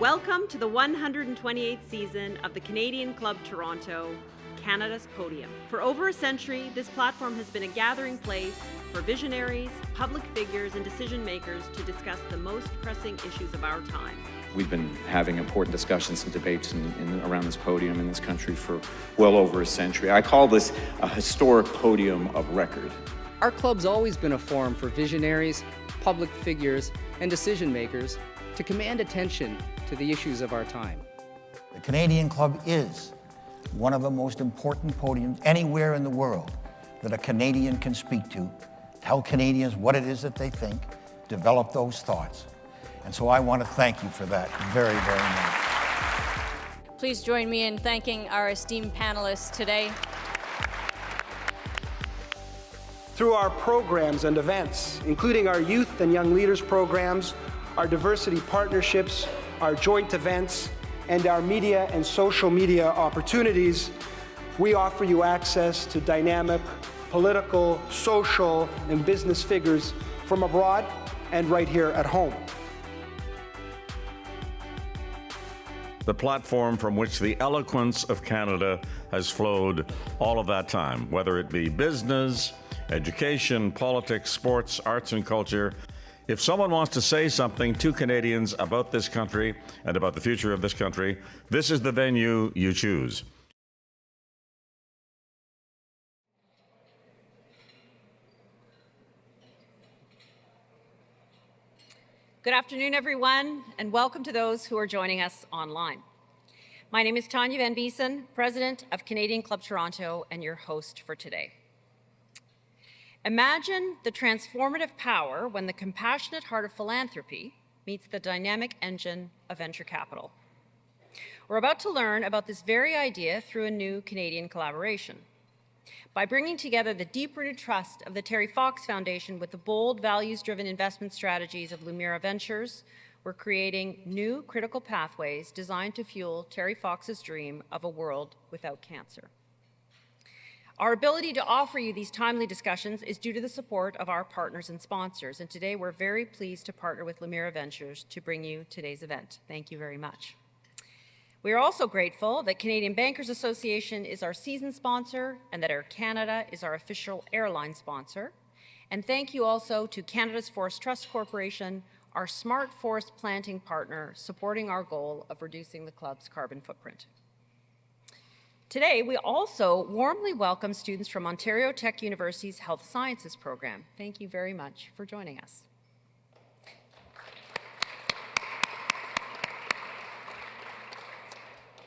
Welcome to the 128th season of the Canadian Club Toronto, Canada's Podium. For over a century, this platform has been a gathering place for visionaries, public figures, and decision makers to discuss the most pressing issues of our time. We've been having important discussions and debates around this podium in this country for well over a century. I call this a historic podium of record. Our club's always been a forum for visionaries, public figures, and decision makers to command attention to the issues of our time. The Canadian Club is one of the most important podiums anywhere in the world that a Canadian can speak to, tell Canadians what it is that they think, develop those thoughts. And so I want to thank you for that very, very much. Please join me in thanking our esteemed panelists today. Through our programs and events, including our youth and young leaders programs, our diversity partnerships, our joint events, and our media and social media opportunities, we offer you access to dynamic political, social, and business figures from abroad and right here at home. The platform from which the eloquence of Canada has flowed all of that time, whether it be business, education, politics, sports, arts, and culture. If someone wants to say something to Canadians about this country and about the future of this country, this is the venue you choose. Good afternoon, everyone, and welcome to those who are joining us online. My name is Tanya Van Biesen, President of Canadian Club Toronto, and your host for today. Imagine the transformative power when the compassionate heart of philanthropy meets the dynamic engine of venture capital. We're about to learn about this very idea through a new Canadian collaboration. By bringing together the deep-rooted trust of the Terry Fox Foundation with the bold, values-driven investment strategies of Lumira Ventures, we're creating new critical pathways designed to fuel Terry Fox's dream of a world without cancer. Our ability to offer you these timely discussions is due to the support of our partners and sponsors, and today we're very pleased to partner with Lumira Ventures to bring you today's event. Thank you very much. We are also grateful that Canadian Bankers Association is our season sponsor and that Air Canada is our official airline sponsor. And thank you also to Canada's Forest Trust Corporation, our smart forest planting partner, supporting our goal of reducing the club's carbon footprint. Today, we also warmly welcome students from Ontario Tech University's Health Sciences program. Thank you very much for joining us.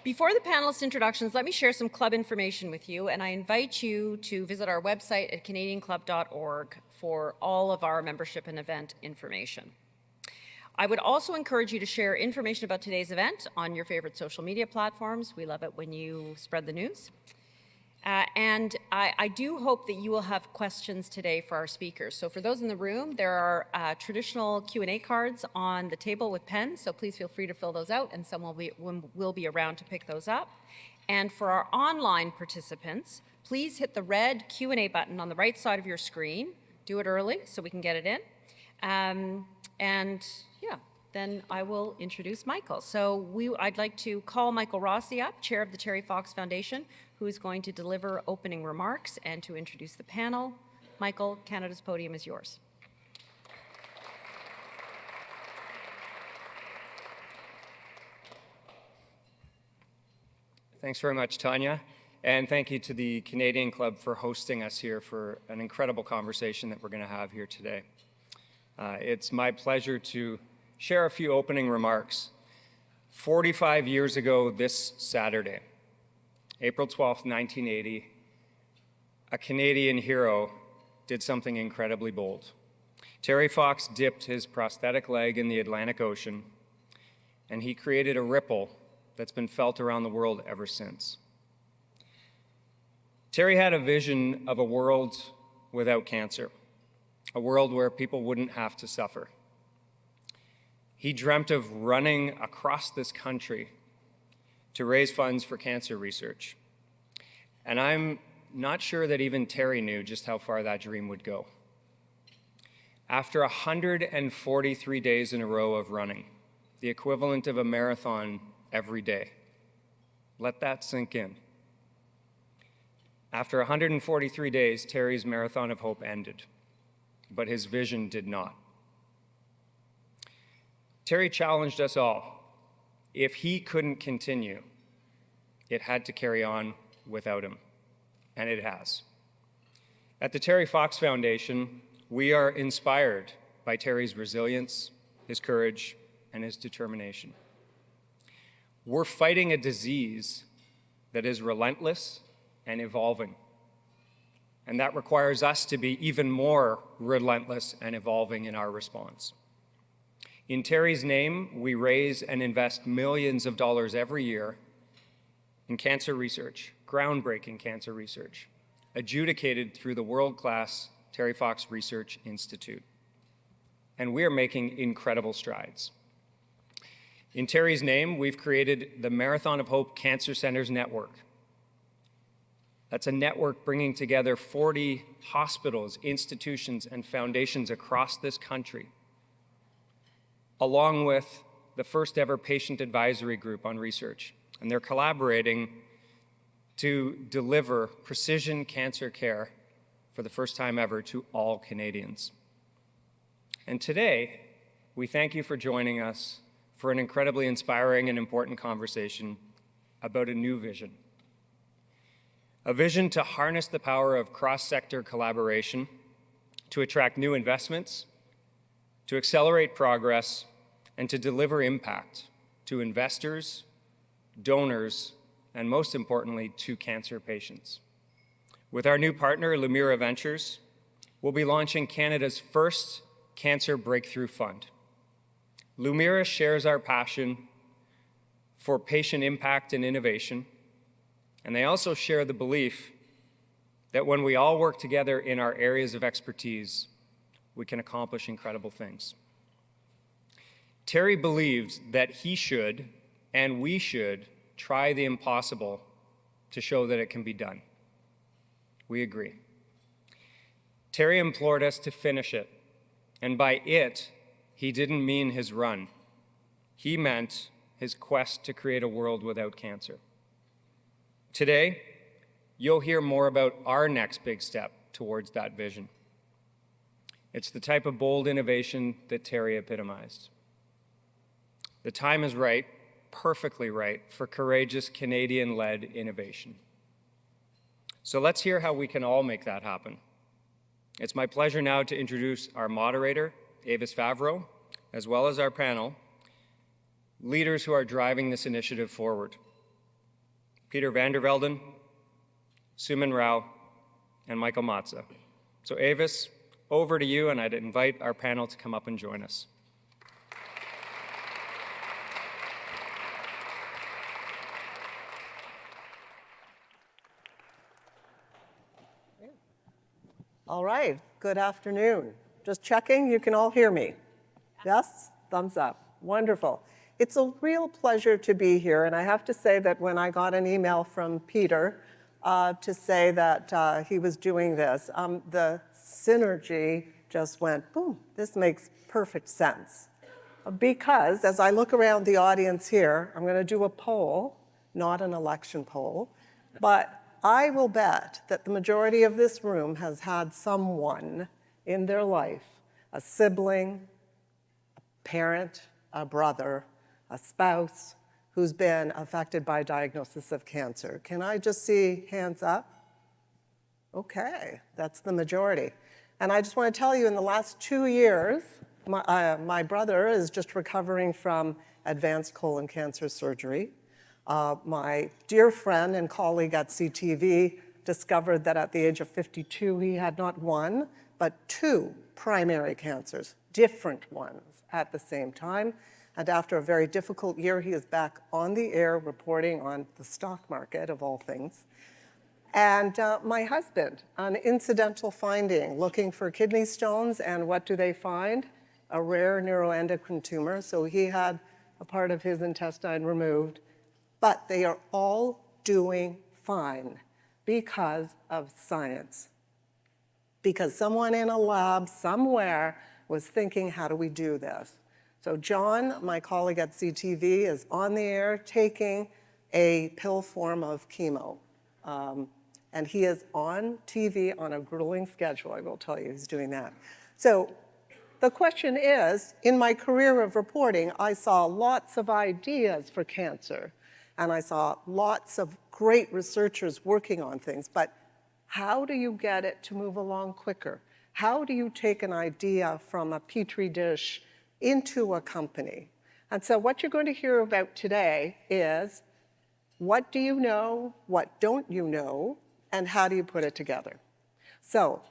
Before the panelist introductions, let me share some club information with you, and I invite you to visit our website at canadianclub.org for all of our membership and event information. I would also encourage you to share information about today's event on your favorite social media platforms. We love it when you spread the news. And I do hope that you will have questions today for our speakers. So for those in the room, there are traditional Q&A cards on the table with pens, so please feel free to fill those out, and someone will be around to pick those up. And for our online participants, please hit the red Q&A button on the right side of your screen. Do it early so we can get it in. Then I will introduce Michael. So I'd like to call Michael Rossi up, Chair of the Terry Fox Foundation, who is going to deliver opening remarks and to introduce the panel. Michael, Canada's podium is yours. Thanks very much, Tanya. And thank you to the Canadian Club for hosting us here for an incredible conversation that we're going to have here today. It's my pleasure to share a few opening remarks. 45 years ago this Saturday, April 12th, 1980, a Canadian hero did something incredibly bold. Terry Fox dipped his prosthetic leg in the Atlantic Ocean, and he created a ripple that's been felt around the world ever since. Terry had a vision of a world without cancer, a world where people wouldn't have to suffer. He dreamt of running across this country to raise funds for cancer research. And I'm not sure that even Terry knew just how far that dream would go. After 143 days in a row of running, the equivalent of a marathon every day. Let that sink in. After 143 days, Terry's marathon of hope ended, but his vision did not. Terry challenged us all. If he couldn't continue, it had to carry on without him, and it has. At the Terry Fox Foundation, we are inspired by Terry's resilience, his courage, and his determination. We're fighting a disease that is relentless and evolving, and that requires us to be even more relentless and evolving in our response. In Terry's name, we raise and invest millions of dollars every year in cancer research, groundbreaking cancer research, adjudicated through the world-class Terry Fox Research Institute. And we are making incredible strides. In Terry's name, we've created the Marathon of Hope Cancer Centers Network. That's a network bringing together 40 hospitals, institutions, and foundations across this country, along with the first ever patient advisory group on research. And they're collaborating to deliver precision cancer care for the first time ever to all Canadians. And today, we thank you for joining us for an incredibly inspiring and important conversation about a new vision. A vision to harness the power of cross-sector collaboration, to attract new investments, to accelerate progress, and to deliver impact to investors, donors, and most importantly, to cancer patients. With our new partner, Lumira Ventures, we'll be launching Canada's first Cancer Breakthrough Fund. Lumira shares our passion for patient impact and innovation, and they also share the belief that when we all work together in our areas of expertise, we can accomplish incredible things. Terry believes that he should, and we should, try the impossible to show that it can be done. We agree. Terry implored us to finish it, and by it, he didn't mean his run. He meant his quest to create a world without cancer. Today, you'll hear more about our next big step towards that vision. It's the type of bold innovation that Terry epitomized. The time is right, perfectly right, for courageous Canadian-led innovation. So let's hear how we can all make that happen. It's my pleasure now to introduce our moderator, Avis Favaro, as well as our panel, leaders who are driving this initiative forward. Peter van der Velden, Suman Rao, and Michael Mazza. So Avis, over to you, and I'd invite our panel to come up and join us. All right, good afternoon. Just checking, you can all hear me? Yes? Thumbs up. Wonderful. It's a real pleasure to be here, and I have to say that when I got an email from Peter to say that he was doing this, the synergy just went, boom, this makes perfect sense. Because as I look around the audience here, I'm going to do a poll, not an election poll, but I will bet that the majority of this room has had someone in their life, a sibling, a parent, a brother, a spouse, who's been affected by diagnosis of cancer. Can I just see hands up? Okay, that's the majority. And I just want to tell you, in the last 2 years, my brother is just recovering from advanced colon cancer surgery. My dear friend and colleague at CTV discovered that at the age of 52, he had not one, but 2 primary cancers, different ones at the same time. And after a very difficult year, he is back on the air reporting on the stock market, of all things. And my husband, an incidental finding, looking for kidney stones, and what do they find? A rare neuroendocrine tumor. So he had a part of his intestine removed. But they are all doing fine because of science. Because someone in a lab somewhere was thinking, how do we do this? So John, my colleague at CTV, is on the air taking a pill form of chemo. And he is on TV on a grueling schedule, I will tell you, he's doing that. So the question is, in my career of reporting, I saw lots of ideas for cancer, and I saw lots of great researchers working on things, but how do you get it to move along quicker? How do you take an idea from a petri dish into a company? And so what you're going to hear about today is, what do you know, what don't you know, and how do you put it together? So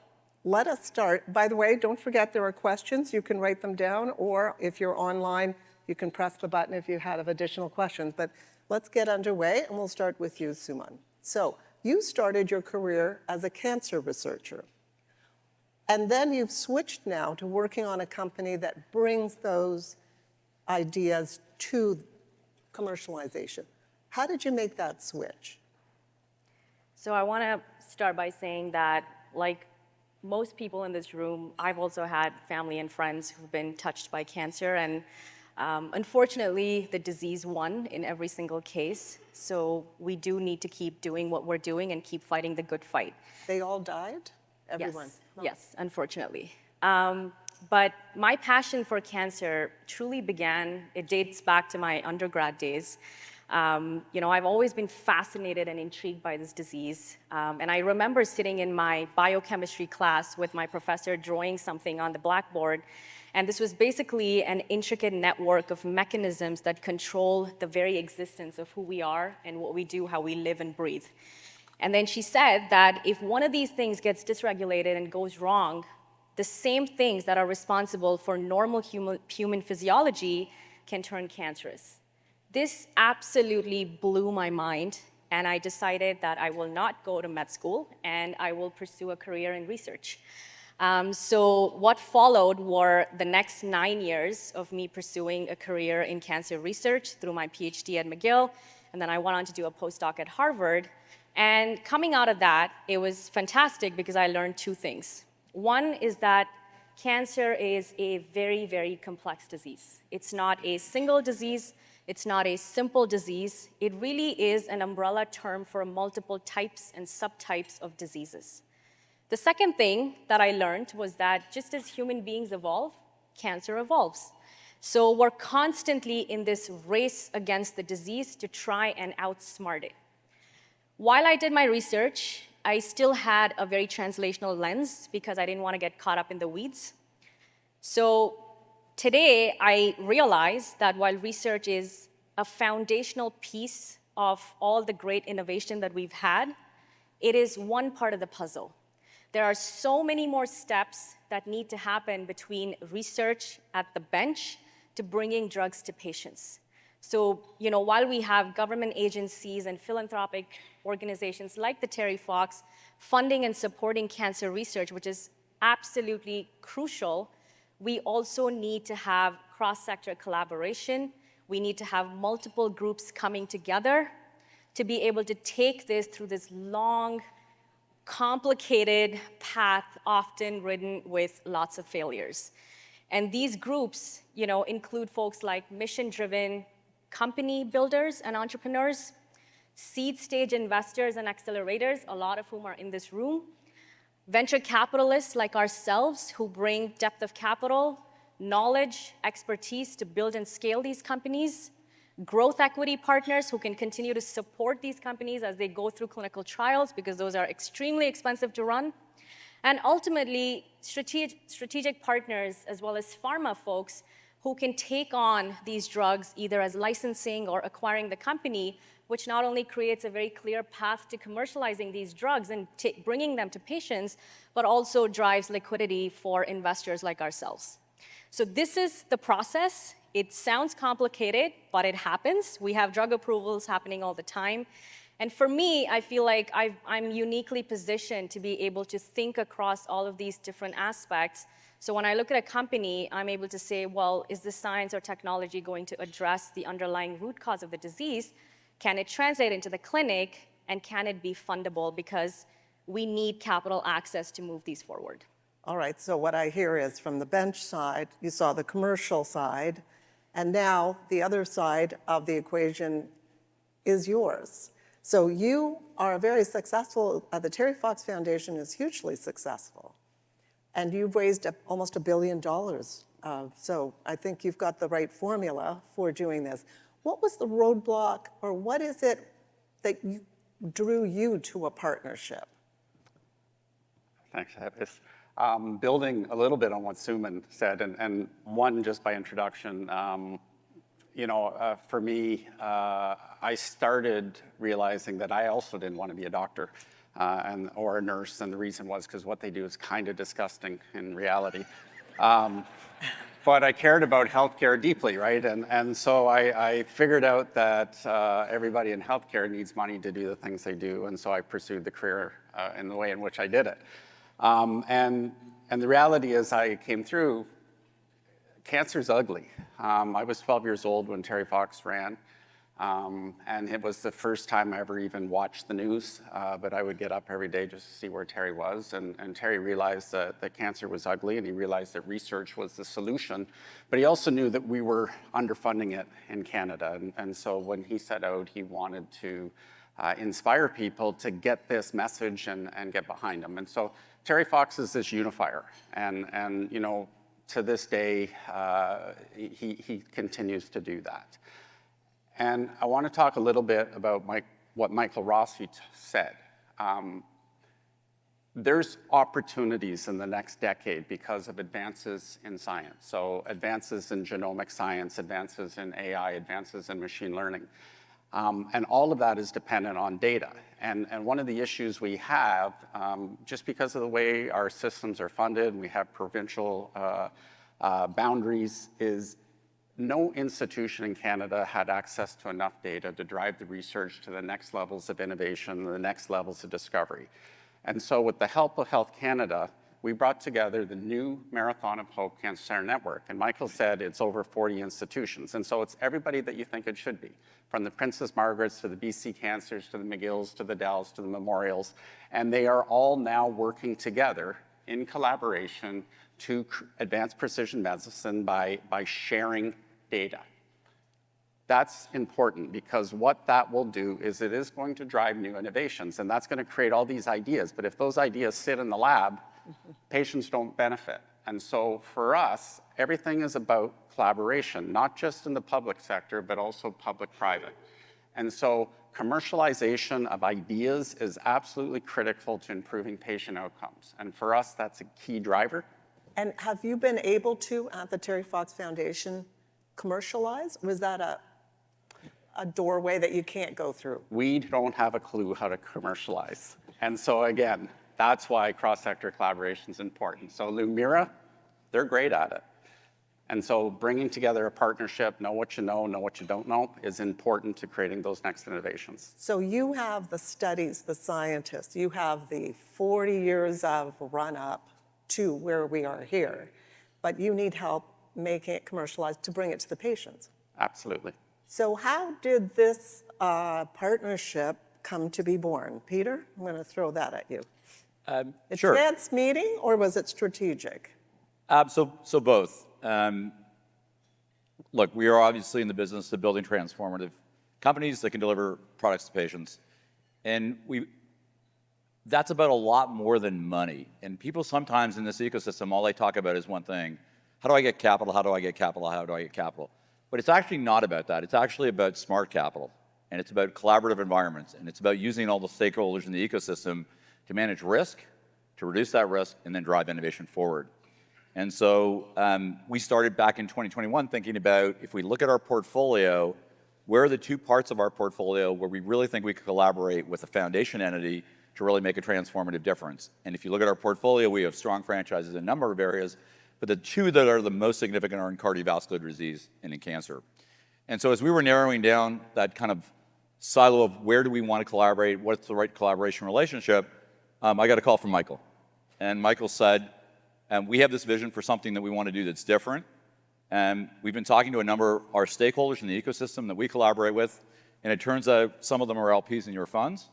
let us start. By the way, don't forget there are questions. You can write them down, or if you're online, you can press the button if you have additional questions. But let's get underway, and we'll start with you, Suman. So you started your career as a cancer researcher, and then you've switched now to working on a company that brings those ideas to commercialization. How did you make that switch? So I want to start by saying that, like most people in this room, I've also had family and friends who've been touched by cancer, and unfortunately, the disease won in every single case. So we do need to keep doing what we're doing and keep fighting the good fight. They all died? Everyone? Yes, yes, unfortunately. But my passion for cancer truly began, it dates back to my undergrad days. I've always been fascinated and intrigued by this disease. And I remember sitting in my biochemistry class with my professor drawing something on the blackboard. And this was basically an intricate network of mechanisms that control the very existence of who we are and what we do, how we live and breathe. And then she said that if one of these things gets dysregulated and goes wrong, the same things that are responsible for normal human physiology can turn cancerous. This absolutely blew my mind, and I decided that I will not go to med school and I will pursue a career in research. So what followed were the next 9 years of me pursuing a career in cancer research through my PhD at McGill, and then I went on to do a postdoc at Harvard. And coming out of that, it was fantastic because I learned two things. One is that cancer is a very, very complex disease. It's not a single disease. It's not a simple disease. It really is an umbrella term for multiple types and subtypes of diseases. The second thing that I learned was that just as human beings evolve, cancer evolves. So we're constantly in this race against the disease to try and outsmart it. While I did my research, I still had a very translational lens because I didn't want to get caught up in the weeds. So today, I realize that while research is a foundational piece of all the great innovation that we've had, it is one part of the puzzle. There are so many more steps that need to happen between research at the bench to bringing drugs to patients. So, while we have government agencies and philanthropic organizations like the Terry Fox funding and supporting cancer research, which is absolutely crucial, we also need to have cross-sector collaboration. We need to have multiple groups coming together to be able to take this through this long, complicated path, often ridden with lots of failures. And these groups, include folks like mission-driven company builders and entrepreneurs, seed stage investors and accelerators, a lot of whom are in this room, venture capitalists like ourselves who bring depth of capital, knowledge, expertise to build and scale these companies, growth equity partners who can continue to support these companies as they go through clinical trials because those are extremely expensive to run, and ultimately strategic partners as well as pharma folks who can take on these drugs either as licensing or acquiring the company, which not only creates a very clear path to commercializing these drugs and bringing them to patients, but also drives liquidity for investors like ourselves. So this is the process. It sounds complicated, but it happens. We have drug approvals happening all the time. And for me, I feel like I'm uniquely positioned to be able to think across all of these different aspects. So when I look at a company, I'm able to say, well, is this science or technology going to address the underlying root cause of the disease? Can it translate into the clinic? And can it be fundable? Because we need capital access to move these forward. All right, so what I hear is from the bench side, you saw the commercial side, And now the other side of the equation is yours. So you are very successful. The Terry Fox Foundation is hugely successful. And you've raised almost $1 billion. So I think you've got the right formula for doing this. What was the roadblock, or what is it that drew you to a partnership? Thanks, Avis. Building a little bit on what Suman said, and one just by introduction, for me, I started realizing that I also didn't want to be a doctor or a nurse, and the reason was because what they do is kind of disgusting in reality. But I cared about healthcare deeply, right? And so I figured out that everybody in healthcare needs money to do the things they do, and so I pursued the career in the way in which I did it. And the reality is I came through, cancer's ugly. I was 12 years old when Terry Fox ran, and it was the first time I ever even watched the news, but I would get up every day just to see where Terry was, and Terry realized that cancer was ugly, and he realized that research was the solution, but he also knew that we were underfunding it in Canada, and so when he set out, he wanted to inspire people to get this message and get behind them. And so Terry Fox is this unifier, and to this day, he continues to do that. And I want to talk a little bit about what Michael Rossi said. There's opportunities in the next decade because of advances in science. So advances in genomic science, advances in AI, advances in machine learning. And all of that is dependent on data. And one of the issues we have, just because of the way our systems are funded, we have provincial boundaries, is no institution in Canada had access to enough data to drive the research to the next levels of innovation, the next levels of discovery. And so with the help of Health Canada, we brought together the new Marathon of Hope Cancer Center Network. And Michael said it's over 40 institutions. And so it's everybody that you think it should be, from the Princess Margarets to the BC Cancers to the McGills to the Dells to the Memorials. And they are all now working together in collaboration to advance precision medicine by sharing data. That's important because what that will do is it is going to drive new innovations, and that's going to create all these ideas. But if those ideas sit in the lab, patients don't benefit. And so for us, everything is about collaboration, not just in the public sector, but also public-private. And so commercialization of ideas is absolutely critical to improving patient outcomes. And for us, that's a key driver. And have you been able to, at the Terry Fox Foundation, commercialize? Was that a doorway that you can't go through? We don't have a clue how to commercialize. And so again, that's why cross-sector collaboration is important. So Lumira, they're great at it. And so bringing together a partnership, know what you don't know, is important to creating those next innovations. So you have the studies, the scientists, you have the 40 years of run-up to where we are here, but you need help making it commercialized to bring it to the patients. Absolutely. So how did this partnership come to be born? Peter, I'm going to throw that at you. A Sure. chance meeting, or was it strategic? So both. Look, we are obviously in the business of building transformative companies that can deliver products to patients. And that's about a lot more than money. And people sometimes in this ecosystem, all they talk about is one thing. How do I get capital? How do I get capital? How do I get capital? But it's actually not about that. It's actually about smart capital. And it's about collaborative environments. And it's about using all the stakeholders in the ecosystem to manage risk, to reduce that risk, and then drive innovation forward. And so we started back in 2021 thinking about, if we look at our portfolio, where are the two parts of our portfolio where we really think we could collaborate with a foundation entity to really make a transformative difference? And if you look at our portfolio, we have strong franchises in a number of areas, but the two that are the most significant are in cardiovascular disease and in cancer. And so as we were narrowing down that kind of silo of where do we want to collaborate, what's the right collaboration relationship, I got a call from Michael. And Michael said, we have this vision for something that we want to do that's different. And we've been talking to a number of our stakeholders in the ecosystem that we collaborate with, and it turns out some of them are LPs in your funds,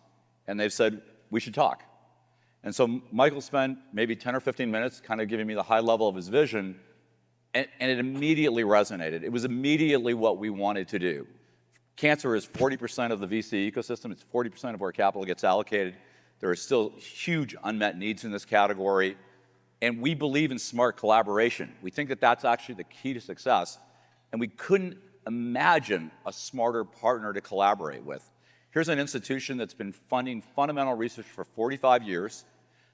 and they've said, we should talk. And so Michael spent maybe 10 or 15 minutes kind of giving me the high level of his vision, And it immediately resonated. It was immediately what we wanted to do. Cancer is 40% of the VC ecosystem. It's 40% of where capital gets allocated. There are still huge unmet needs in this category. And we believe in smart collaboration. We think that that's actually the key to success. And we couldn't imagine a smarter partner to collaborate with. Here's an institution that's been funding fundamental research for 45 years.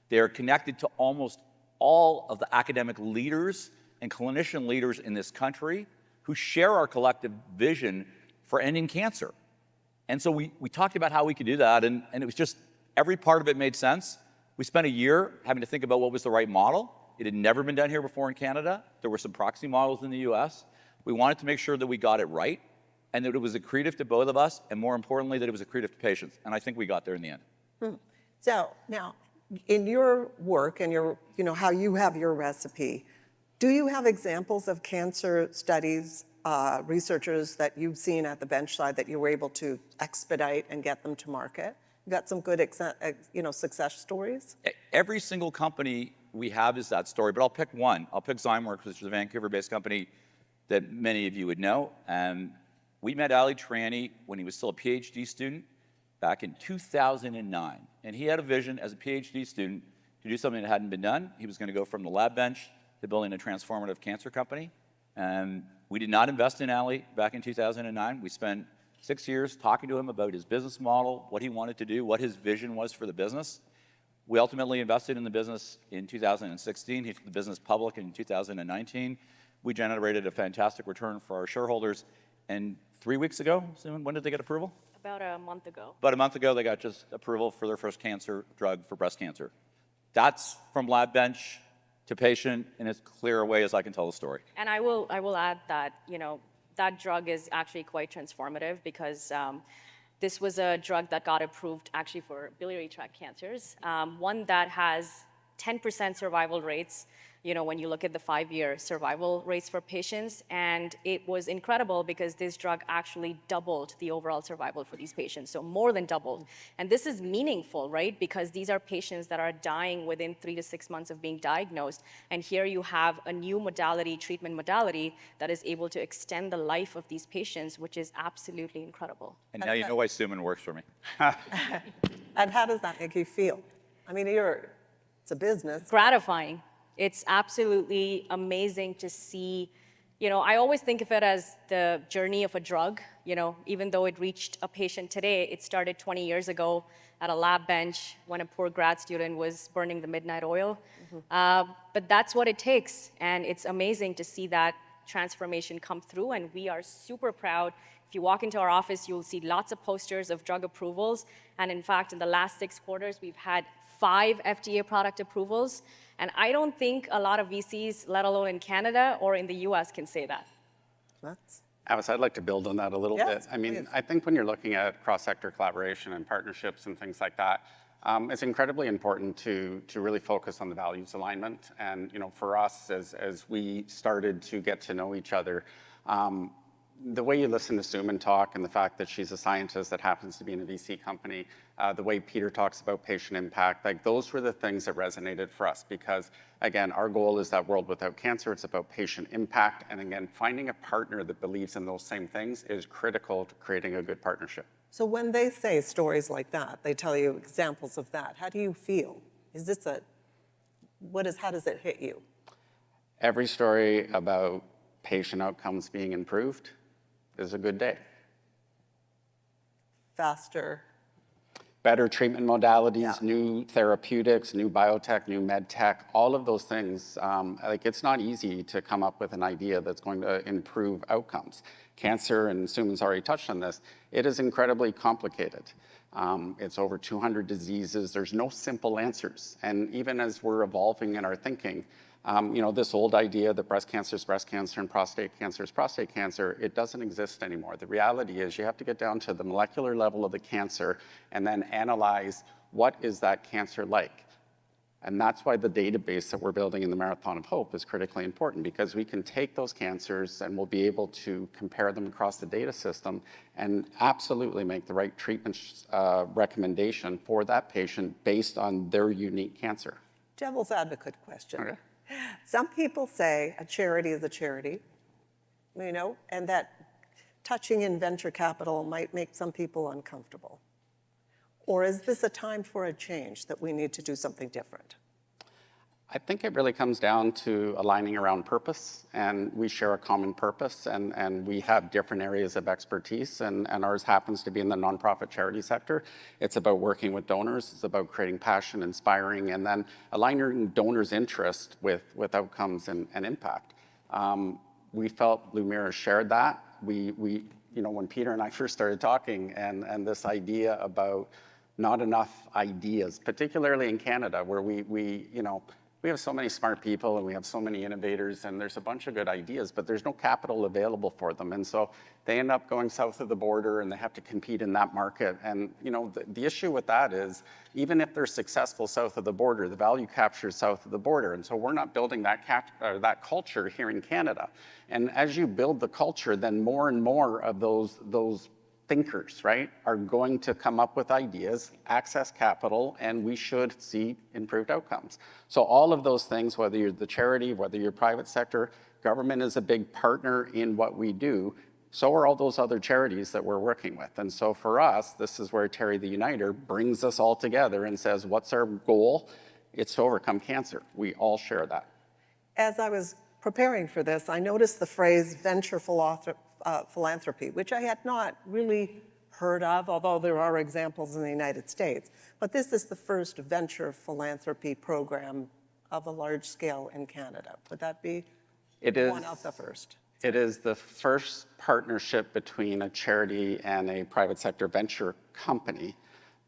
They are connected to almost all of the academic leaders and clinician leaders in this country who share our collective vision for ending cancer. And so we talked about how we could do that, and it was just, every part of it made sense. We spent a year having to think about what was the right model. It had never been done here before in Canada. There were some proxy models in the US. We wanted to make sure that we got it right, and that it was accretive to both of us, and more importantly, that it was accretive to patients. And I think we got there in the end. So now, in your work and your, how you have your recipe, do you have examples of cancer studies, researchers that you've seen at the bench side that you were able to expedite and get them to market? You got some good, success stories? Every single company we have is that story, but I'll pick one. I'll pick Zymeworks, which is a Vancouver-based company that many of you would know. We met Ali Tranny when he was still a PhD student back in 2009. And he had a vision as a PhD student to do something that hadn't been done. He was going to go from the lab bench to building a transformative cancer company. And we did not invest in Ali back in 2009. We spent 6 years talking to him about his business model, what he wanted to do, what his vision was for the business. We ultimately invested in the business in 2016. He took the business public in 2019. We generated a fantastic return for our shareholders. And 3 weeks ago, Suman, when did they get approval? About a month ago. About a month ago, they got just approval for their first cancer drug for breast cancer. That's from lab bench to patient in as clear a way as I can tell the story. And I will add that, that drug is actually quite transformative because this was a drug that got approved actually for biliary tract cancers, one that has 10% survival rates, when you look at the 5-year survival rates for patients. And it was incredible because this drug actually doubled the overall survival for these patients, so more than doubled. And this is meaningful, right? Because these are patients that are dying within 3 to 6 months of being diagnosed. And here you have a new modality, treatment modality, that is able to extend the life of these patients, which is absolutely incredible. And now you know why Suman works for me. And how does that make you feel? I mean, it's a business. Gratifying. It's absolutely amazing to see. I always think of it as the journey of a drug. Even though it reached a patient today, it started 20 years ago at a lab bench when a poor grad student was burning the midnight oil. But that's what it takes. And it's amazing to see that transformation come through. And we are super proud. If you walk into our office, you'll see lots of posters of drug approvals. And in fact, in the last 6 quarters, we've had 5 FDA product approvals. And I don't think a lot of VCs, let alone in Canada or in the US, can say that. Avis, I'd like to build on that a little bit. I mean, I think when you're looking at cross-sector collaboration and partnerships and things like that, it's incredibly important to really focus on the values alignment. And for us, as we started to get to know each other, the way you listen to Suman talk and the fact that she's a scientist that happens to be in a VC company, the way Peter talks about patient impact, like those were the things that resonated for us because, again, our goal is that world without cancer. It's about patient impact. And again, finding a partner that believes in those same things is critical to creating a good partnership. So when they say stories like that, they tell you examples of that, how do you feel? Is this how does it hit you? Every story about patient outcomes being improved is a good day. Faster. Better treatment modalities, new therapeutics, new biotech, new med tech, all of those things. It's not easy to come up with an idea that's going to improve outcomes. Cancer, and Suman's already touched on this, it is incredibly complicated. It's over 200 diseases. There's no simple answers. And even as we're evolving in our thinking, this old idea that breast cancer is breast cancer and prostate cancer is prostate cancer, it doesn't exist anymore. The reality is you have to get down to the molecular level of the cancer and then analyze what is that cancer like. And that's why the database that we're building in the Marathon of Hope is critically important, because we can take those cancers and we'll be able to compare them across the data system and absolutely make the right treatment recommendation for that patient based on their unique cancer. Devil's advocate question. Okay. Some people say a charity is a charity, you know, and that touching in venture capital might make some people uncomfortable. Or is this a time for a change that we need to do something different? I think it really comes down to aligning around purpose, and we share a common purpose, and we have different areas of expertise, and ours happens to be in the nonprofit charity sector. It's about working with donors, it's about creating passion, inspiring, and then aligning donors' interest with outcomes and impact. We felt Lumira shared that. We you know, when Peter and I first started talking, and this idea about not enough ideas, particularly in Canada, where we you know, we have so many smart people and we have so many innovators and there's a bunch of good ideas, but there's no capital available for them. And so they end up going south of the border and they have to compete in that market. And you know, the issue with that is, even if they're successful south of the border, the value capture is south of the border. And so we're not building that culture here in Canada. And as you build the culture, then more and more of those thinkers, right, are going to come up with ideas, access capital, and we should see improved outcomes. So all of those things, whether you're the charity, whether you're private sector, government is a big partner in what we do. So are all those other charities that we're working with. And so for us, this is where Terry the Uniter brings us all together and says, what's our goal? It's to overcome cancer. We all share that. As I was preparing for this, I noticed the phrase venture philanthropy, which I had not really heard of, although there are examples in the United States. But this is the first venture philanthropy program of a large scale in Canada. Would that be one of the first? It is the first partnership between a charity and a private sector venture company.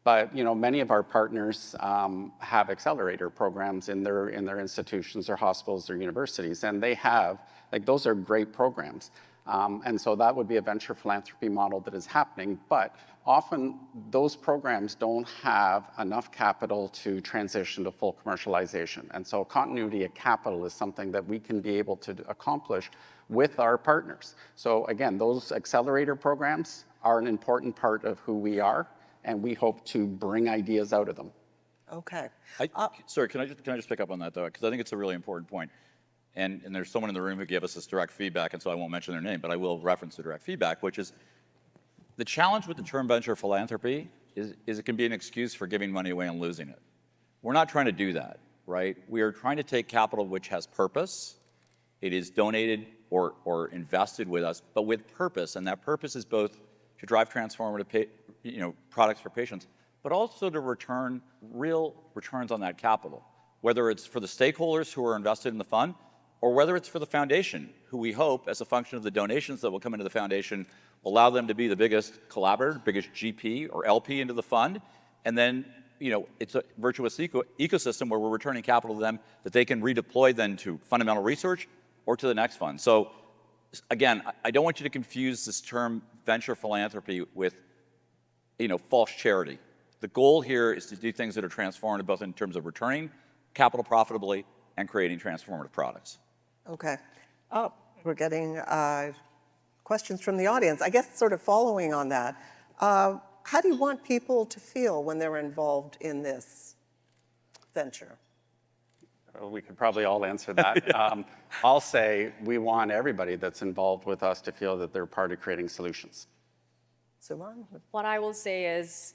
But you know, many of our partners have accelerator programs in their institutions, their hospitals, their universities, and they have, like, those are great programs. And so that would be a venture philanthropy model that is happening, but often those programs don't have enough capital to transition to full commercialization. And so continuity of capital is something that we can be able to accomplish with our partners. So again, those accelerator programs are an important part of who we are, and we hope to bring ideas out of them. Okay. Sorry, can I just pick up on that, though? Because I think it's a really important point. And there's someone in the room who gave us this direct feedback, and so I won't mention their name, but I will reference the direct feedback, which is the challenge with the term venture philanthropy is it can be an excuse for giving money away and losing it. We're not trying to do that, right? We are trying to take capital which has purpose. It is donated or invested with us, but with purpose, and that purpose is both to drive transformative products for patients, but also to return real returns on that capital, whether it's for the stakeholders who are invested in the fund, or whether it's for the foundation, who we hope, as a function of the donations that will come into the foundation, will allow them to be the biggest collaborator, biggest GP or LP into the fund, and then it's a virtuous ecosystem where we're returning capital to them that they can redeploy then to fundamental research or to the next fund. So again, I don't want you to confuse this term venture philanthropy with false charity. The goal here is to do things that are transformative, both in terms of returning capital profitably and creating transformative products. Okay. We're getting questions from the audience. I guess sort of following on that, how do you want people to feel when they're involved in this venture? Well, we could probably all answer that. I'll say we want everybody that's involved with us to feel that they're part of creating solutions. Suman? What I will say is,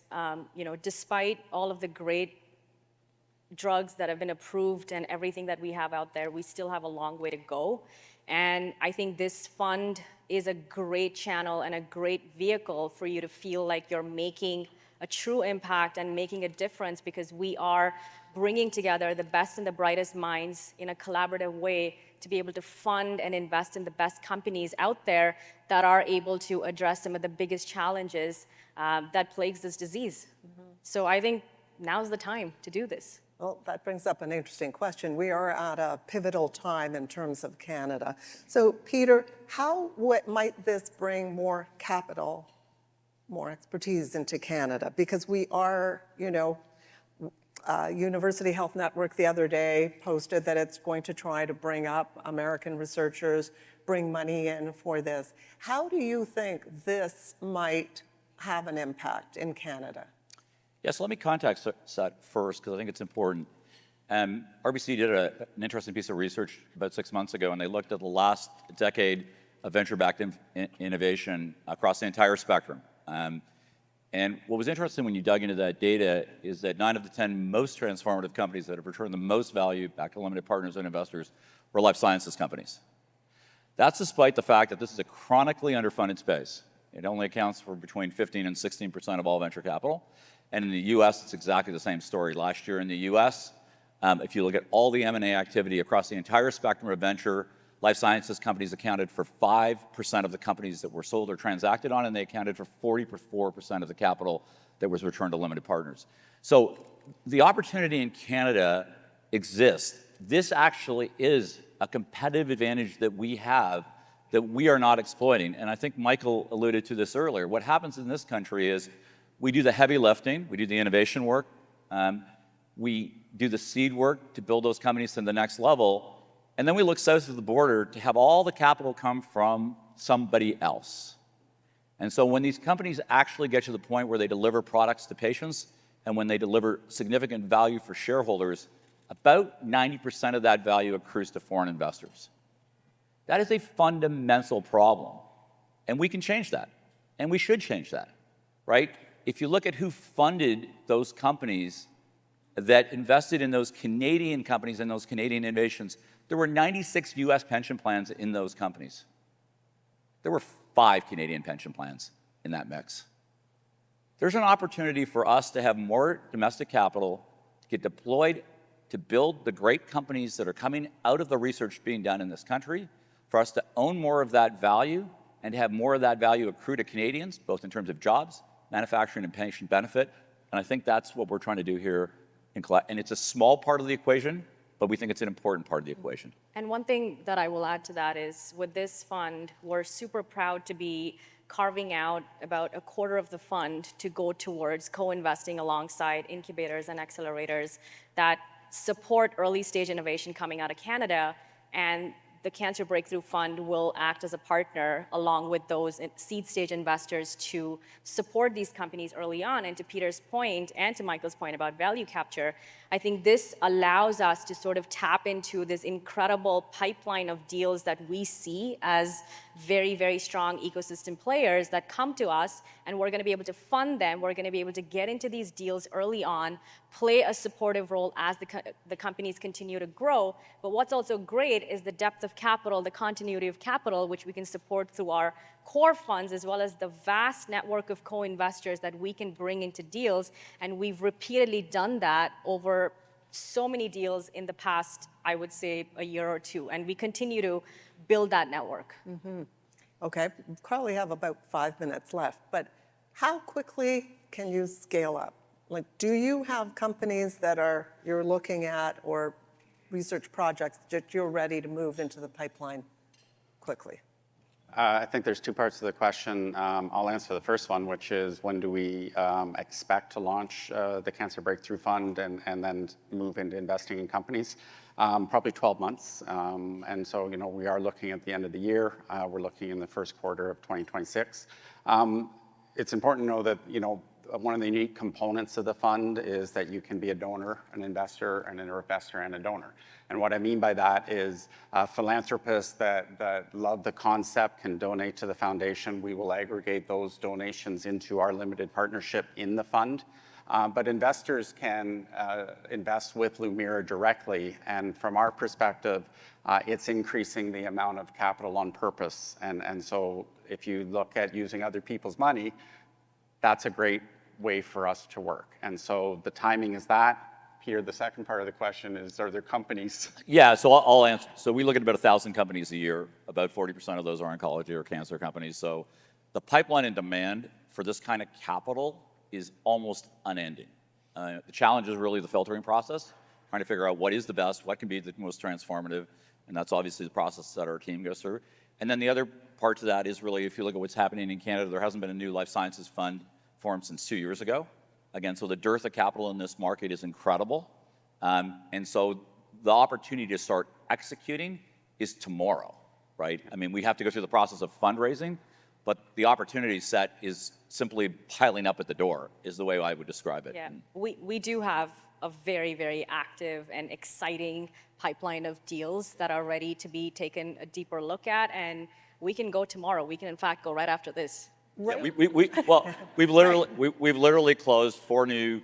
despite all of the great drugs that have been approved and everything that we have out there, we still have a long way to go. And I think this fund is a great channel and a great vehicle for you to feel like you're making a true impact and making a difference, because we are bringing together the best and the brightest minds in a collaborative way to be able to fund and invest in the best companies out there that are able to address some of the biggest challenges that plagues this disease. Mm-hmm. So I think now's the time to do this. Well, that brings up an interesting question. We are at a pivotal time in terms of Canada. So, Peter, how might this bring more capital, more expertise into Canada? Because we are, University Health Network the other day posted that it's going to try to bring up American researchers, bring money in for this. How do you think this might have an impact in Canada? Yes, let me context that first, because I think it's important. RBC did an interesting piece of research about 6 months ago, and they looked at the last decade of venture-backed innovation across the entire spectrum. And what was interesting when you dug into that data is that 9 of the 10 most transformative companies that have returned the most value back to limited partners and investors were life sciences companies. That's despite the fact that this is a chronically underfunded space. It only accounts for between 15 and 16% of all venture capital. And in the US, it's exactly the same story. Last year in the US, if you look at all the M&A activity across the entire spectrum of venture, life sciences companies accounted for 5% of the companies that were sold or transacted on, and they accounted for 44% of the capital that was returned to limited partners. So the opportunity in Canada exists. This actually is a competitive advantage that we have that we are not exploiting. And I think Michael alluded to this earlier. What happens in this country is we do the heavy lifting, we do the innovation work, we do the seed work to build those companies to the next level, and then we look south of the border to have all the capital come from somebody else. And so when these companies actually get to the point where they deliver products to patients and when they deliver significant value for shareholders, about 90% of that value accrues to foreign investors. That is a fundamental problem. And we can change that. And we should change that, right? If you look at who funded those companies that invested in those Canadian companies and those Canadian innovations, there were 96 US pension plans in those companies. There were 5 Canadian pension plans in that mix. There's an opportunity for us to have more domestic capital get deployed to build the great companies that are coming out of the research being done in this country, for us to own more of that value and to have more of that value accrue to Canadians, both in terms of jobs, manufacturing, and patient benefit. And I think that's what we're trying to do here. And it's a small part of the equation, but we think it's an important part of the equation. And one thing that I will add to that is with this fund, we're super proud to be carving out about a quarter of the fund to go towards co-investing alongside incubators and accelerators that support early stage innovation coming out of Canada. And the Cancer Breakthrough Fund will act as a partner along with those seed stage investors to support these companies early on. And to Peter's point and to Michael's point about value capture, I think this allows us to sort of tap into this incredible pipeline of deals that we see as very, very strong ecosystem players that come to us, and we're going to be able to fund them. We're going to be able to get into these deals early on, play a supportive role as the companies continue to grow. But what's also great is the depth of capital, the continuity of capital, which we can support through our core funds, as well as the vast network of co-investors that we can bring into deals. And we've repeatedly done that over so many deals in the past, I would say, a year or two. And we continue to build that network. Mm-hmm. Okay, we probably have about 5 minutes left, but how quickly can you scale up? Like, do you have companies that you're looking at or research projects that you're ready to move into the pipeline quickly? I think there's 2 parts to the question. I'll answer the first one, which is when do we expect to launch the Cancer Breakthrough Fund and then move into investing in companies? Probably 12 months. And so, we are looking at the end of the year. We're looking in the first quarter of 2026. It's important to know that, one of the unique components of the fund is that you can be a donor, an investor, and an investor and a donor. And what I mean by that is philanthropists that love the concept can donate to the foundation. We will aggregate those donations into our limited partnership in the fund. But investors can invest with Lumira directly. And from our perspective, it's increasing the amount of capital on purpose. And so if you look at using other people's money, that's a great way for us to work. And so the timing is that. Peter, the second part of the question is, are there companies? Yeah, so I'll answer. So we look at about 1,000 companies a year. About 40% of those are oncology or cancer companies. So the pipeline and demand for this kind of capital is almost unending. The challenge is really the filtering process, trying to figure out what is the best, what can be the most transformative, and that's obviously the process that our team goes through. And then the other part to that is really, if you look at what's happening in Canada, there hasn't been a new life sciences fund formed since 2 years ago. Again, so the dearth of capital in this market is incredible. And so the opportunity to start executing is tomorrow, right? I mean, we have to go through the process of fundraising, but the opportunity set is simply piling up at the door, is the way I would describe it. Yeah, we do have a very, very active and exciting pipeline of deals that are ready to be taken a deeper look at, and we can go tomorrow. We can, in fact, go right after this. Right. Well, we've literally closed 4 new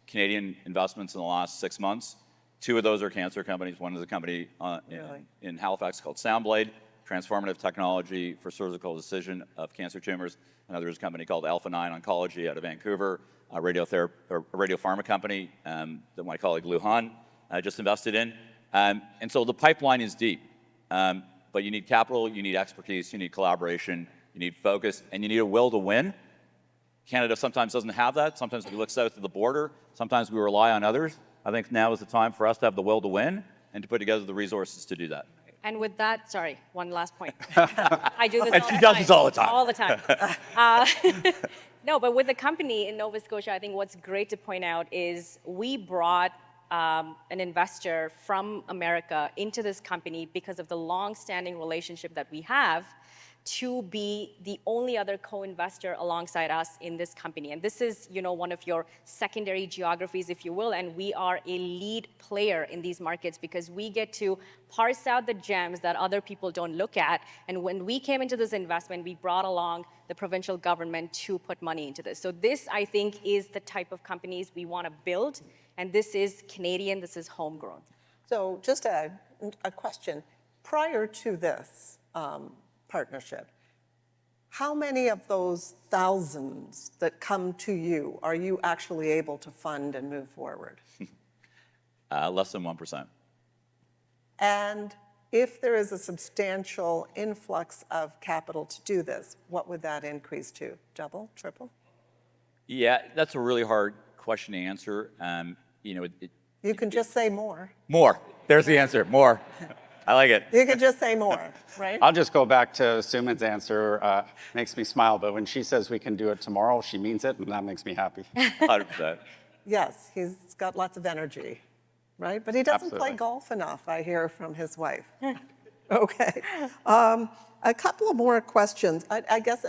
Canadian investments in the last 6 months. 2 of those are cancer companies. One is a company in Halifax called Soundblade, transformative technology for surgical decision of cancer tumors. Another is a company called Alpha 9 Oncology out of Vancouver, a radiopharma company that my colleague Lou Han just invested in. And so the pipeline is deep. But you need capital, you need expertise, you need collaboration, you need focus, and you need a will to win. Canada sometimes doesn't have that. Sometimes we look south of the border. Sometimes we rely on others. I think now is the time for us to have the will to win and to put together the resources to do that. And with that, sorry, one last point. I do this And all she the does time. this all the time. All the time. No, but with the company in Nova Scotia, I think what's great to point out is we brought an investor from America into this company because of the long-standing relationship that we have to be the only other co-investor alongside us in this company. And this is, one of your secondary geographies, if you will, and we are a lead player in these markets because we get to parse out the gems that other people don't look at. And when we came into this investment, we brought along the provincial government to put money into this. So this, I think, is the type of companies we want to build, and this is Canadian, this is homegrown. So just a question. Prior to this partnership, how many of those thousands that come to you are you actually able to fund and move forward? Less than 1%. And if there is a substantial influx of capital to do this, what would that increase to? Double, triple? Yeah, that's a really hard question to answer. You can just say more. More. There's the answer. More. I like it. You could just say more, right? I'll just go back to Suman's answer. Makes me smile, but when she says we can do it tomorrow, she means it, and that makes me happy. 100%. Yes, he's got lots of energy, right? But he doesn't play Absolutely. golf enough, I hear from his wife. Okay. A couple of more questions. I guess,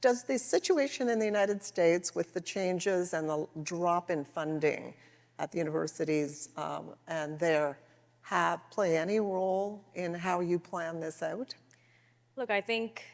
does the situation in the United States with the changes and the drop in funding at the universities and there play any role in how you plan this out? Look, I think,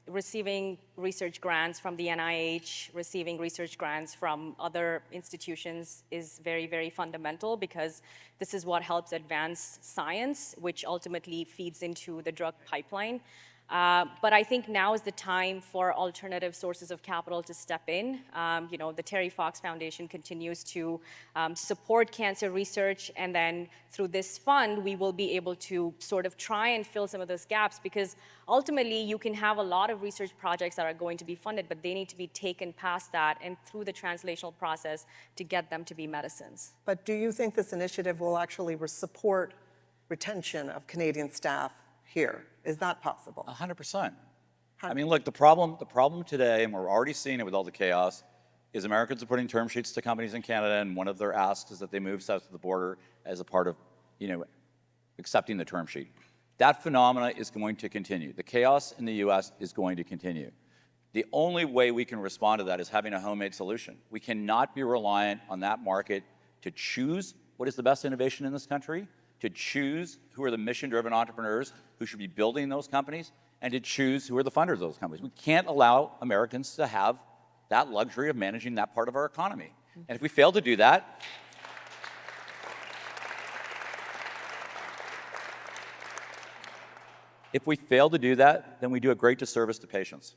receiving research grants from the NIH, receiving research grants from other institutions is very, very fundamental because this is what helps advance science, which ultimately feeds into the drug pipeline. But I think now is the time for alternative sources of capital to step in. The Terry Fox Foundation continues to support cancer research, and then through this fund, we will be able to sort of try and fill some of those gaps because ultimately you can have a lot of research projects that are going to be funded, but they need to be taken past that and through the translational process to get them to be medicines. But do you think this initiative will actually support retention of Canadian staff here? Is that possible? 100%. I mean, look, the problem today, and we're already seeing it with all the chaos, is Americans are putting term sheets to companies in Canada, and one of their asks is that they move south of the border as a part of, accepting the term sheet. That phenomena is going to continue. The chaos in the U.S. is going to continue. The only way we can respond to that is having a homemade solution. We cannot be reliant on that market to choose what is the best innovation in this country, to choose who are the mission-driven entrepreneurs who should be building those companies, and to choose who are the funders of those companies. We can't allow Americans to have that luxury of managing that part of our economy. And if we fail to do that, then we do a great disservice to patients.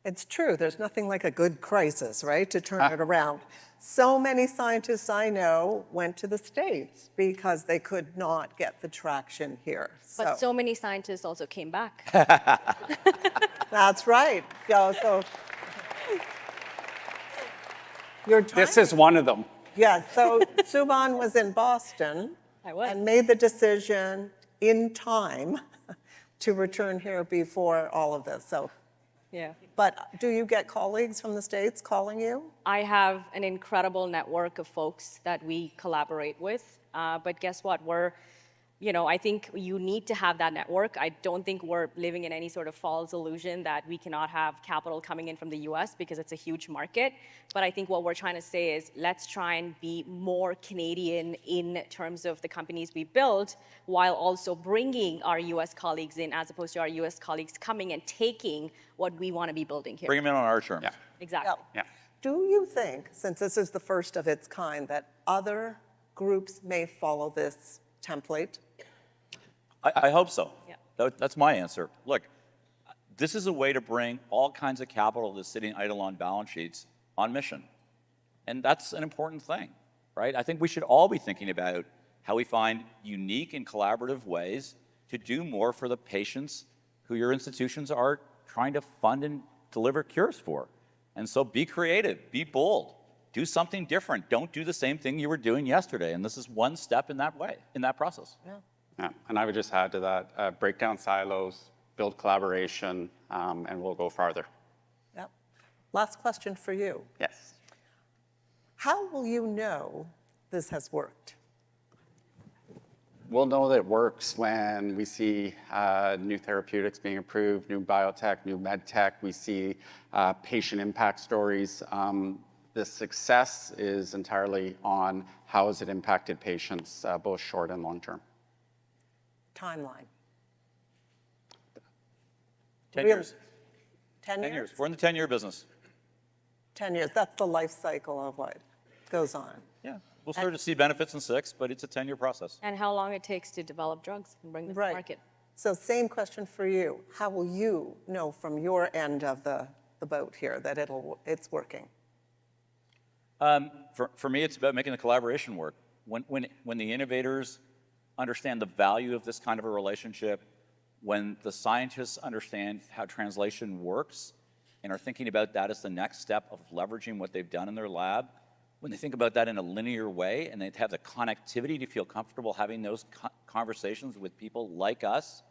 It's true. There's nothing like a good crisis, right, to turn it around. So many scientists I know went to the States because they could not get the traction here. But so many scientists also came back. That's right. This is one of them. Yeah, so Suman was in Boston and made the decision in time to return here before all of this. Yeah. But do you get colleagues from the States calling you? I have an incredible network of folks that we collaborate with. But guess what? We're I think you need to have that network. I don't think we're living in any sort of false illusion that we cannot have capital coming in from the US because it's a huge market. But I think what we're trying to say is let's try and be more Canadian in terms of the companies we build, while also bringing our US colleagues in, as opposed to our US colleagues coming and taking what we want to be building here. Bring them in on our terms. Yeah. Exactly. Yeah. Do you think, since this is the first of its kind, that other groups may follow this template? I hope so. Yeah. That's my answer. Look, this is a way to bring all kinds of capital that's sitting idle on balance sheets on mission. And that's an important thing, right? I think we should all be thinking about how we find unique and collaborative ways to do more for the patients who your institutions are trying to fund and deliver cures for. And so be creative, be bold, do something different. Don't do the same thing you were doing yesterday. And this is one step in that way, in that process. Yeah. Yeah. And I would just add to that, break down silos, build collaboration, and we'll go farther. Yep. Last question for you. Yes. How will you know this has worked? We'll know that it works when we see new therapeutics being approved, new biotech, new med tech. We see patient impact stories. The success is entirely on how has it impacted patients, both short and long term. Timeline. 10 Real- years. 10 years? 10 years. We're in the 10-year business. 10 years. That's the life cycle of what goes on. Yeah. We'll start to see benefits in 6, but it's a 10-year process. And how long it takes to develop drugs and bring them to Right. market. So same question for you. How will you know from your end of the boat here that it's working? For me, it's about making the collaboration work. When the innovators understand the value of this kind of a relationship, when the scientists understand how translation works and are thinking about that as the next step of leveraging what they've done in their lab, when they think about that in a linear way and they have the connectivity to feel comfortable having those conversations with people like us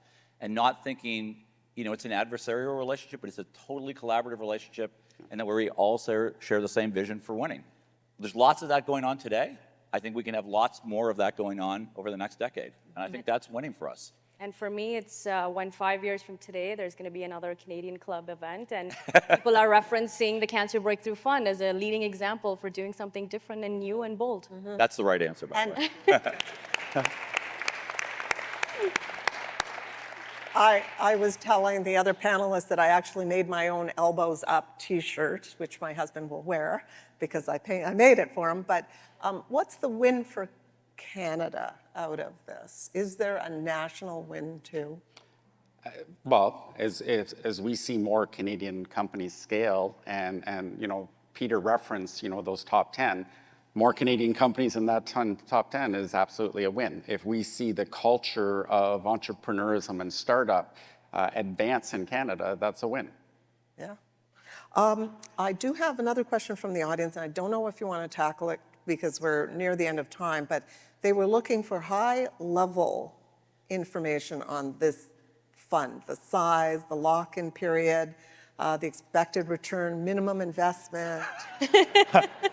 and not thinking, it's an adversarial relationship, but it's a totally collaborative relationship and that where we all share the same vision for winning. There's lots of that going on today. I think we can have lots more of that going on over the next decade. And I think that's winning for us. And for me, it's when 5 years from today, there's going to be another Canadian Club event, and people are referencing the Cancer Breakthrough Fund as a leading example for doing something different and new and bold. Mm-hmm. That's the right answer, by the way. I was telling the other panelists that I actually made my own elbows up T-shirt, which my husband will wear because I made it for him. But what's the win for Canada out of this? Is there a national win too? Well, as we see more Canadian companies scale, and Peter referenced those top 10, more Canadian companies in that top 10 is absolutely a win. If we see the culture of entrepreneurism and startup advance in Canada, that's a win. Yeah. I do have another question from the audience, and I don't know if you want to tackle it because we're near the end of time, but they were looking for high-level information on this fund, the size, the lock-in period, the expected return, minimum investment.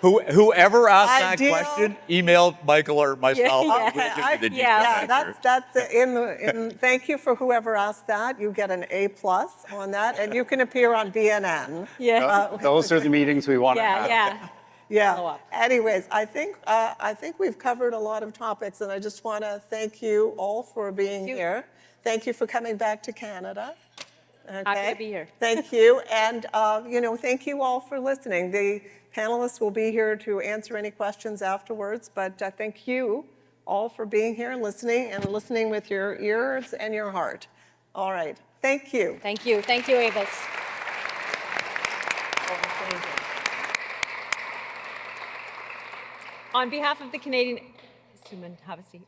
Whoever asked that Ideal. question, email Michael or myself. That's thank you for whoever asked that. You get an A+ on that, and you can appear on BNN. Yeah. Those are the meetings we want to have. Yeah. Anyways, I think we've covered a lot of topics, and I just want to thank you all for being here. Thank you for coming back to Canada. Okay. Happy to be here. Thank you, and thank you all for listening. The panelists will be here to answer any questions afterwards, but thank you all for being here, listening with your ears and your heart. All right. Thank you. Thank you. Thank you, Avis. On behalf of the Canadian, Suman, have a seat.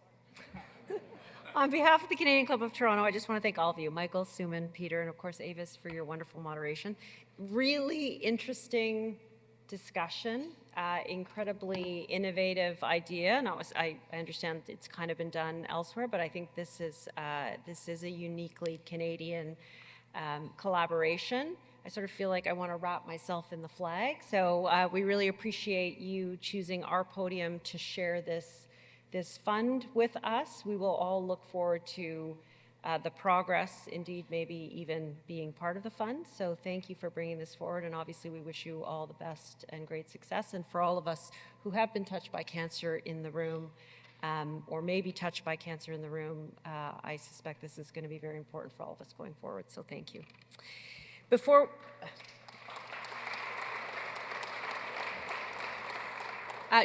On behalf of the Canadian Club of Toronto, I just want to thank all of you, Michael, Suman, Peter, and of course Avis for your wonderful moderation. Really interesting discussion, incredibly innovative idea. And I understand it's kind of been done elsewhere, but I think this is a uniquely Canadian collaboration. I sort of feel like I want to wrap myself in the flag. So we really appreciate you choosing our podium to share this this fund with us. We will all look forward to the progress, indeed maybe even being part of the fund. So thank you for bringing this forward, and obviously we wish you all the best and great success. And for all of us who have been touched by cancer in the room, or may be touched by cancer in the room, I suspect this is going to be very important for all of us going forward. So thank you.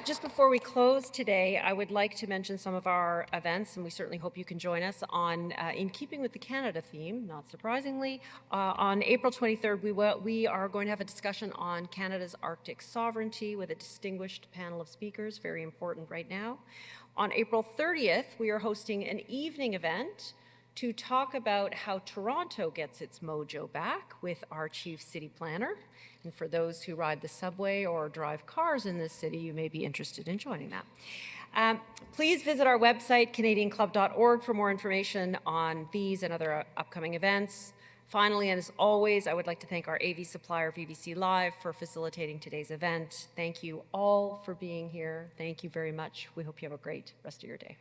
Just before we close today, I would like to mention some of our events, and we certainly hope you can join us on, in keeping with the Canada theme, not surprisingly, on April 23rd, we are going to have a discussion on Canada's Arctic sovereignty with a distinguished panel of speakers, very important right now. On April 30th, we are hosting an evening event to talk about how Toronto gets its mojo back with our chief city planner. And for those who ride the subway or drive cars in this city, you may be interested in joining that. Please visit our website, canadianclub.org, for more information on these and other upcoming events. Finally, and as always, I would like to thank our AV supplier, VBC Live, for facilitating today's event. Thank you all for being here. Thank you very much. We hope you have a great rest of your day.